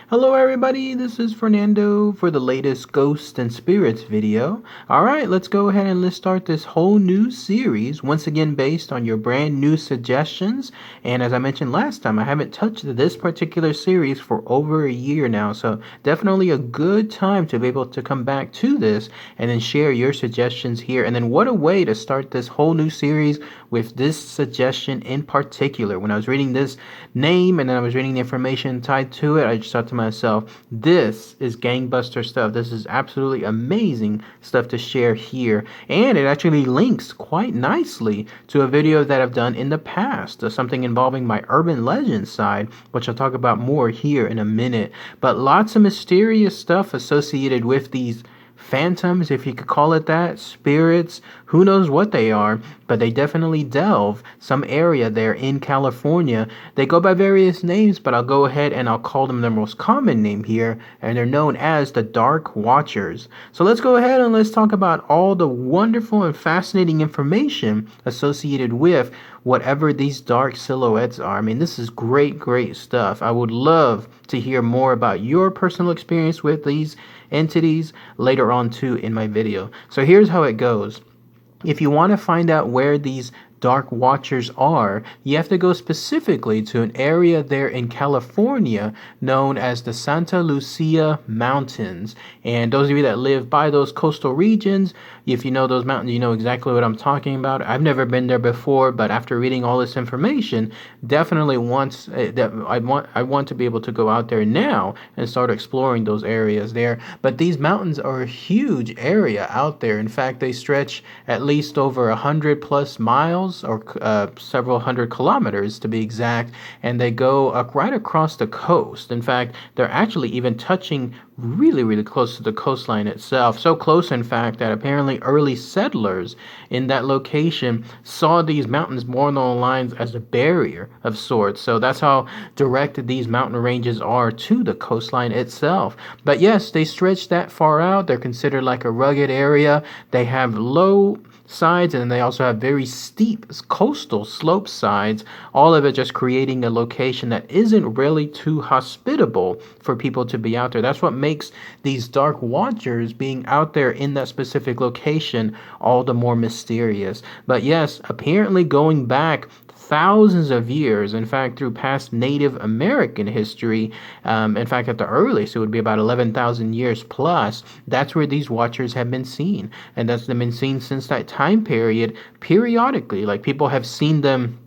Hello everybody, this is Fernando for the latest Ghosts and Spirits video. Alright, let's go ahead and let's start this whole new series, once again based on your brand new suggestions. And as I mentioned last time, I haven't touched this particular series for over a year now, so definitely a good time to be able to come back to this and then share your suggestions here. And then what a way to start this whole new series with this suggestion in particular. When I was reading this name and then I was reading the information tied to it, I just thought to myself, this is gangbuster stuff. This is absolutely amazing stuff to share here. And it actually links quite nicely to a video that I've done in the past, something involving my urban legend side, which I'll talk about more here in a minute. But lots of mysterious stuff associated with these phantoms, if you could call it that, spirits, who knows what they are, but they definitely delve some area there in California. They go by various names, but I'll go ahead and I'll call them their most common name here, and they're known as the Dark Watchers. So let's go ahead and let's talk about all the wonderful and fascinating information associated with whatever these dark silhouettes are. I mean, this is great stuff. I would love to hear more about your personal experience with these entities later on too in my video. So here's how it goes. If you want to find out where these Dark Watchers are, you have to go specifically to an area there in California known as the Santa Lucia Mountains. And those of you that live by those coastal regions, if you know those mountains, you know exactly what I'm talking about. I've never been there before, but after reading all this information, definitely I want to be able to go out there now and start exploring those areas there. But these mountains are a huge area out there. In fact, they stretch at least over 100+ miles, or several hundred kilometers to be exact, and they go right across the coast. In fact, they're actually even touching really close to the coastline itself. So close, in fact, that apparently early settlers in that location saw these mountains more along the lines as a barrier of sorts. So that's how direct these mountain ranges are to the coastline itself. But yes, they stretch that far out. They're considered like a rugged area. They have low sides, and they also have very steep coastal slope sides, all of it just creating a location that isn't really too hospitable for people to be out there. That's what makes these Dark Watchers being out there in that specific location all the more mysterious. But yes, apparently going back thousands of years, in fact, through past Native American history, in fact, at the earliest, it would be about 11,000 years plus, that's where these watchers have been seen. And that's been seen since that time period, periodically. Like, people have seen them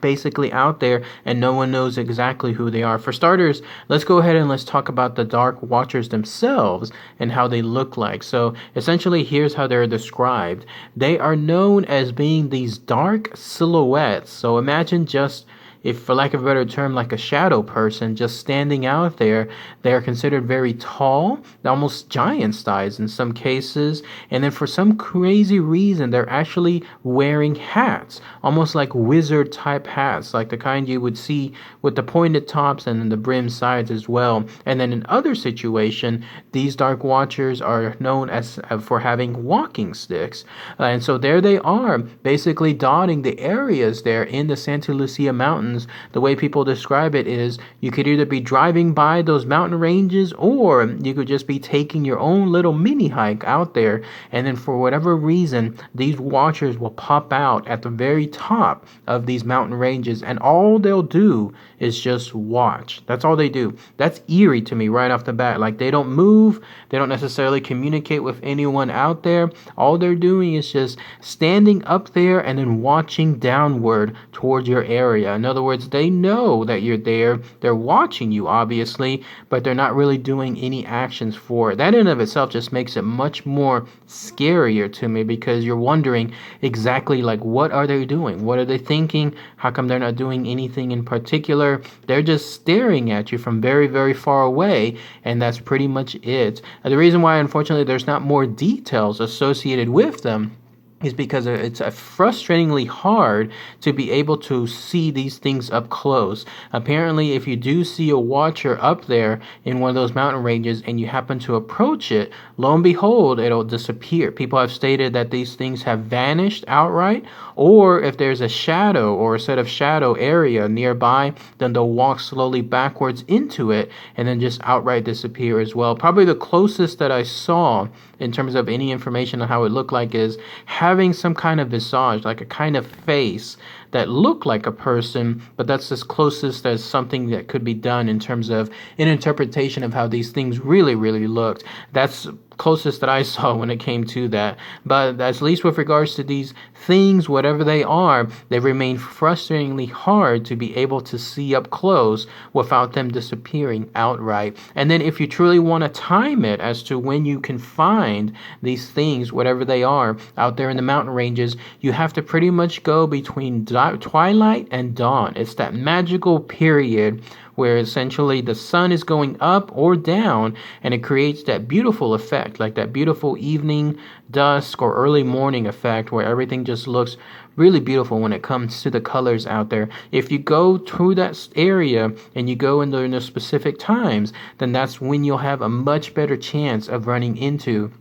basically out there, and no one knows exactly who they are. For starters, let's go ahead and let's talk about the Dark Watchers themselves and how they look like. So essentially, here's how they're described. They are known as being these dark silhouettes. So imagine just, if for lack of a better term, like a shadow person just standing out there. They are considered very tall, almost giant size in some cases, and then for some crazy reason they're actually wearing hats, almost like wizard type hats, like the kind you would see with the pointed tops and then the brim sides as well. And then in other situation, these Dark Watchers are known as for having walking sticks, and so there they are, basically dotting the areas there in the Santa Lucia Mountains. The way people describe it is you could either be driving by those mountain ranges, or you could just be taking your own little mini hike out there, and then for whatever reason these watchers will pop out at the very top of these mountain ranges, and all they'll do is just watch. That's all they do. That's eerie to me right off the bat. Like, they don't move, they don't necessarily communicate with anyone out there. All they're doing is just standing up there and then watching downward towards your area. In other words, they know that you're there. They're watching you, obviously, but they're not really doing any actions for it. That in of itself just makes it much more scarier to me, because you're wondering exactly, like, what are they doing? What are they thinking? How come they're not doing anything in particular? They're just staring at you from very far away, and that's pretty much it. The reason why, unfortunately, there's not more details associated with them is because it's frustratingly hard to be able to see these things up close. Apparently, if you do see a watcher up there in one of those mountain ranges and you happen to approach it, lo and behold, it'll disappear. People have stated that these things have vanished outright, or if there's a shadow or a set of shadow area nearby, then they'll walk slowly backwards into it and then just outright disappear as well. Probably the closest that I saw in terms of any information on how it looked like is having some kind of visage, like a kind of face that looked like a person, but that's as closest as something that could be done in terms of an interpretation of how these things really looked. That's closest that I saw when it came to that. But at least with regards to these things, whatever they are, they remain frustratingly hard to be able to see up close without them disappearing outright. And then if you truly want to time it as to when you can find these things, whatever they are, out there in the mountain ranges, you have to pretty much go between twilight and dawn. It's that magical period where essentially the sun is going up or down, and it creates that beautiful effect, like that beautiful evening, dusk, or early morning effect where everything just looks really beautiful when it comes to the colors out there. If you go through that area and you go in the specific times, then that's when you'll have a much better chance of running into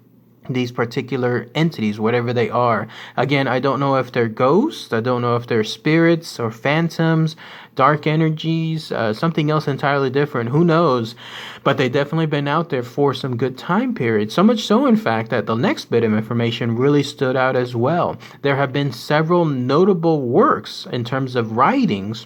these particular entities, whatever they are. Again, I don't know if they're ghosts, I don't know if they're spirits or phantoms, dark energies, something else entirely different, who knows, but they definitely been out there for some good time periods. So much so, in fact, that the next bit of information really stood out as well. There have been several notable works in terms of writings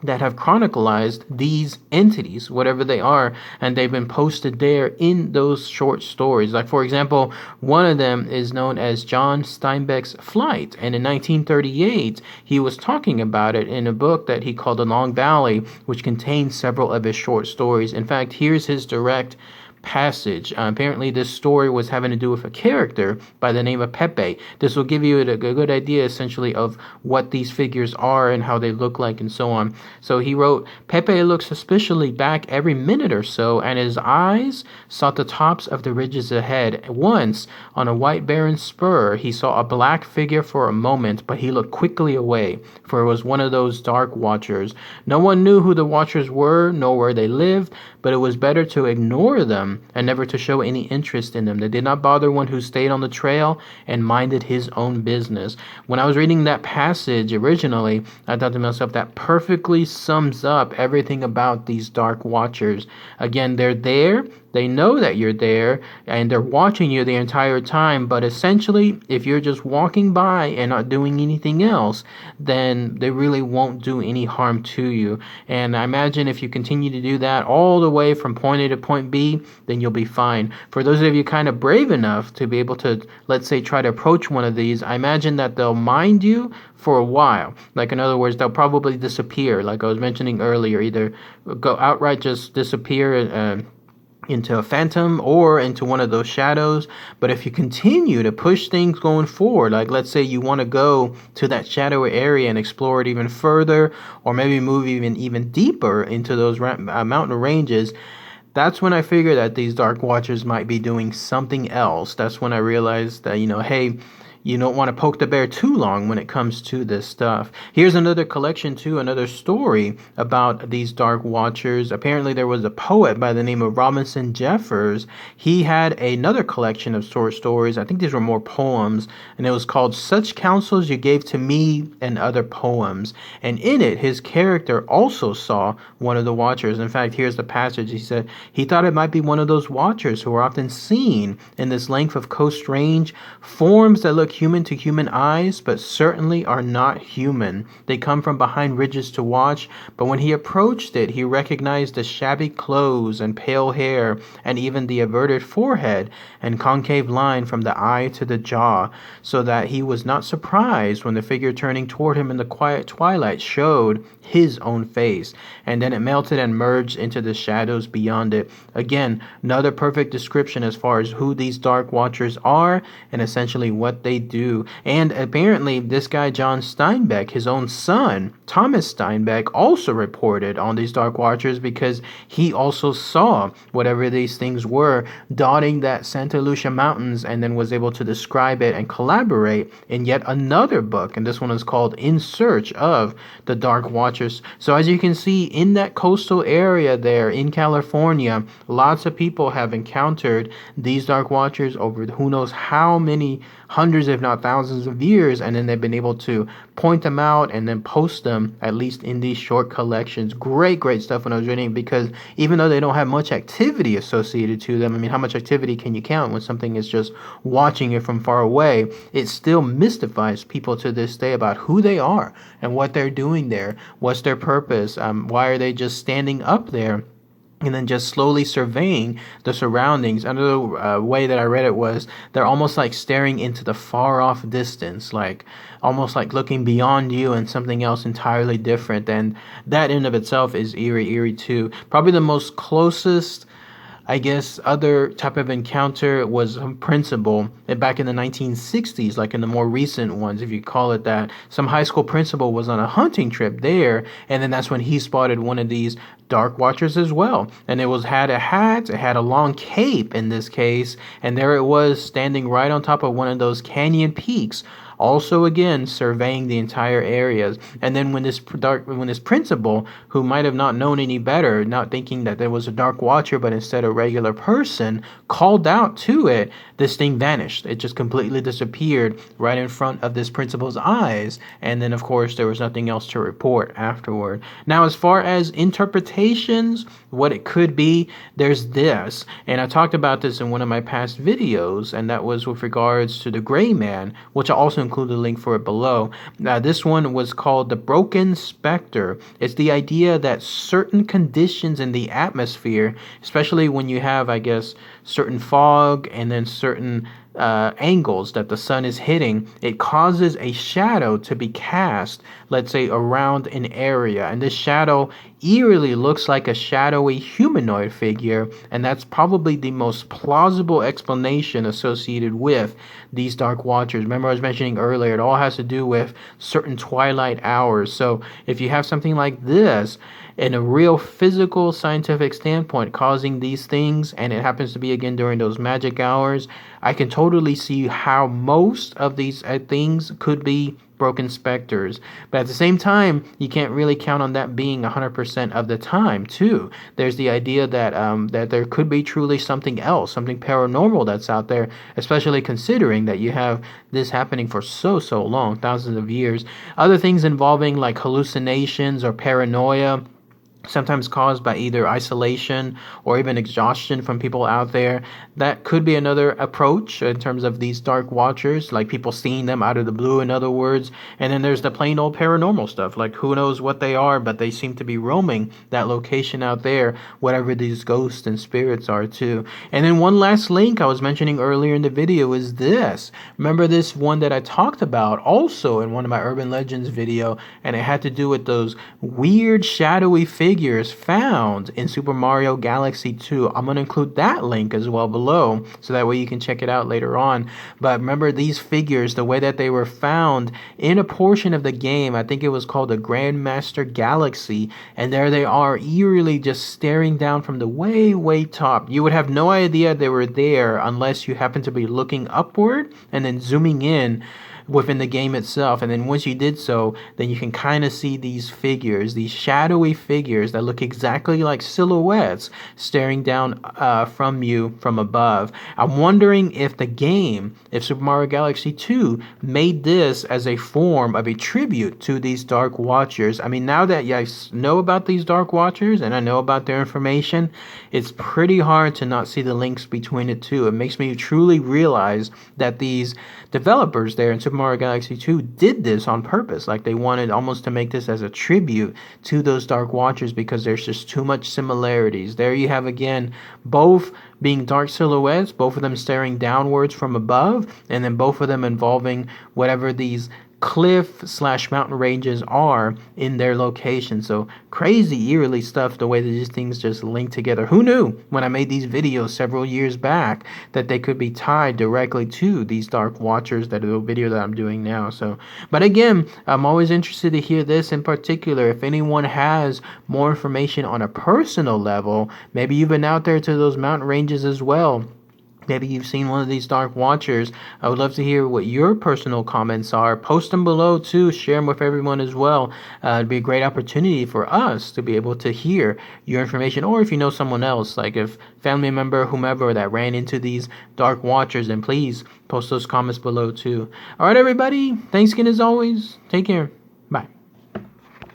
that have chronicalized these entities, whatever they are, and they've been posted there in those short stories. Like, for example, one of them is known as John Steinbeck's Flight, and in 1938, he was talking about it in a book that he called The Long Valley, which contains several of his short stories. In fact, here's his direct passage. Apparently, this story was having to do with a character by the name of Pepe. This will give you a good idea, essentially, of what these figures are and how they look like and so on. So he wrote, Pepe looked suspiciously back every minute or so, and his eyes sought the tops of the ridges ahead. Once, on a white barren spur, he saw a black figure for a moment, but he looked quickly away, for it was one of those dark watchers. No one knew who the watchers were, nor where they lived, but it was better to ignore them and never to show any interest in them. They did not bother one who stayed on the trail and minded his own business. When I was reading that passage originally, I thought to myself, that perfectly sums up everything about these dark watchers. Again, they're there. They know that you're there, and they're watching you the entire time, but essentially, if you're just walking by and not doing anything else, then they really won't do any harm to you. And I imagine if you continue to do that all the way from point A to point B, then you'll be fine. For those of you kind of brave enough to be able to, let's say, try to approach one of these, I imagine that they'll mind you for a while. Like, in other words, they'll probably disappear, like I was mentioning earlier, either go outright just disappear into a phantom or into one of those shadows. But if you continue to push things going forward, like let's say you want to go to that shadowy area and explore it even further, or maybe move even deeper into those mountain ranges, that's when I figure that these dark watchers might be doing something else. That's when I realized that, hey, you don't want to poke the bear too long when it comes to this stuff. Here's another collection too, another story about these dark watchers. Apparently there was a poet by the name of Robinson Jeffers. He had another collection of short stories. I think these were more poems, and it was called Such Counsels You Gave to Me and Other Poems. And in it, his character also saw one of the watchers. In fact, here's the passage. He said, he thought it might be one of those watchers who are often seen in this length of coast range, forms that look human to human eyes, but certainly are not human. They come from behind ridges to watch, but when he approached it, he recognized the shabby clothes and pale hair, and even the averted forehead and concave line from the eye to the jaw, so that he was not surprised when the figure turning toward him in the quiet twilight showed his own face, and then it melted and merged into the shadows beyond it. Again, another perfect description as far as who these dark watchers are and essentially what they they do. And apparently this guy John Steinbeck, his own son Thomas Steinbeck, also reported on these Dark Watchers because he also saw whatever these things were dotting that Santa Lucia Mountains, and then was able to describe it and collaborate in yet another book. And this one is called In Search of the Dark Watchers. So as you can see, in that coastal area there in California, lots of people have encountered these Dark Watchers over who knows how many hundreds, if not thousands of years, and then they've been able to point them out and then post them, at least in these short collections. Great stuff when I was reading, because even though they don't have much activity associated to them, I mean, how much activity can you count when something is just watching it from far away? It still mystifies people to this day about who they are and what they're doing there. What's their purpose? Why are they just standing up there and then just slowly surveying the surroundings? Another way that I read it was they're almost like staring into the far off distance, like almost like looking beyond you and something else entirely different. And that in of itself is eerie too. Probably the most closest, I guess, other type of encounter was some principal back in the 1960s, like in the more recent ones, if you call it that. Some high school principal was on a hunting trip there, and then that's when he spotted one of these Dark Watchers as well. And it had a hat, it had a long cape in this case, and there it was standing right on top of one of those canyon peaks, also again surveying the entire areas. And then when this principal, who might have not known any better, not thinking that there was a Dark Watcher but instead a regular person, called out to it, this thing vanished. It just completely disappeared right in front of this principal's eyes. And then of course there was nothing else to report afterward. Now, as far as interpretations, what it could be, there's this, and I talked about this in one of my past videos, and that was with regards to the gray man, which I also include a link for it below. Now, this one was called the broken specter. It's the idea that certain conditions in the atmosphere, especially when you have, I guess, certain fog and then certain angles that the sun is hitting, it causes a shadow to be cast, let's say, around an area. And this shadow eerily looks like a shadowy humanoid figure, and that's probably the most plausible explanation associated with these Dark Watchers. Remember I was mentioning earlier, it all has to do with certain twilight hours. So if you have something like this, in a real physical scientific standpoint, causing these things, and it happens to be again during those magic hours, I can totally see how most of these things could be broken specters. But at the same time, you can't really count on that being 100% of the time too. There's the idea that that there could be truly something else, something paranormal that's out there, especially considering that you have this happening for so long, thousands of years. Other things involving like hallucinations or paranoia, sometimes caused by either isolation or even exhaustion from people out there. That could be another approach in terms of these Dark Watchers, like people seeing them out of the blue, in other words. And then there's the plain old paranormal stuff, like who knows what they are, but they seem to be roaming that location out there, whatever these ghosts and spirits are too. And then one last link I was mentioning earlier in the video is this. Remember this one that I talked about also in one of my Urban Legends video, and it had to do with those weird shadowy figures found in Super Mario Galaxy 2. I'm going to include that link as well below, so that way you can check it out later on. But remember these figures, the way that they were found in a portion of the game, I think it was called the Grandmaster Galaxy, and there they are eerily just staring down from the way top. You would have no idea they were there unless you happen to be looking upward and then zooming in within the game itself. And then once you did so, then you can kind of see these figures, these shadowy figures that look exactly like silhouettes staring down from you from above. I'm wondering if the game, if Super Mario Galaxy 2 made this as a form of a tribute to these Dark Watchers. I mean, now that I know about these Dark Watchers and I know about their information, it's pretty hard to not see the links between the two. It makes me truly realize that these developers there in Super Mario Galaxy 2 did this on purpose. Like they wanted almost to make this as a tribute to those Dark Watchers, because there's just too much similarities. There you have again both being dark silhouettes, both of them staring downwards from above, and then both of them involving whatever these cliff slash mountain ranges are in their location. So crazy, eerily stuff, the way that these things just link together. Who knew when I made these videos several years back that they could be tied directly to these dark watchers, that the video that I'm doing now. So, but again, I'm always interested to hear this in particular. If anyone has more information on a personal level, maybe you've been out there to those mountain ranges as well. Maybe you've seen one of these dark watchers. I would love to hear what your personal comments are. Post them below too. Share them with everyone as well. It'd be a great opportunity for us to be able to hear your information. Or if you know someone else, like if family member, whomever that ran into these dark watchers, then please post those comments below too. All right, everybody. Thanks again as always. Take care.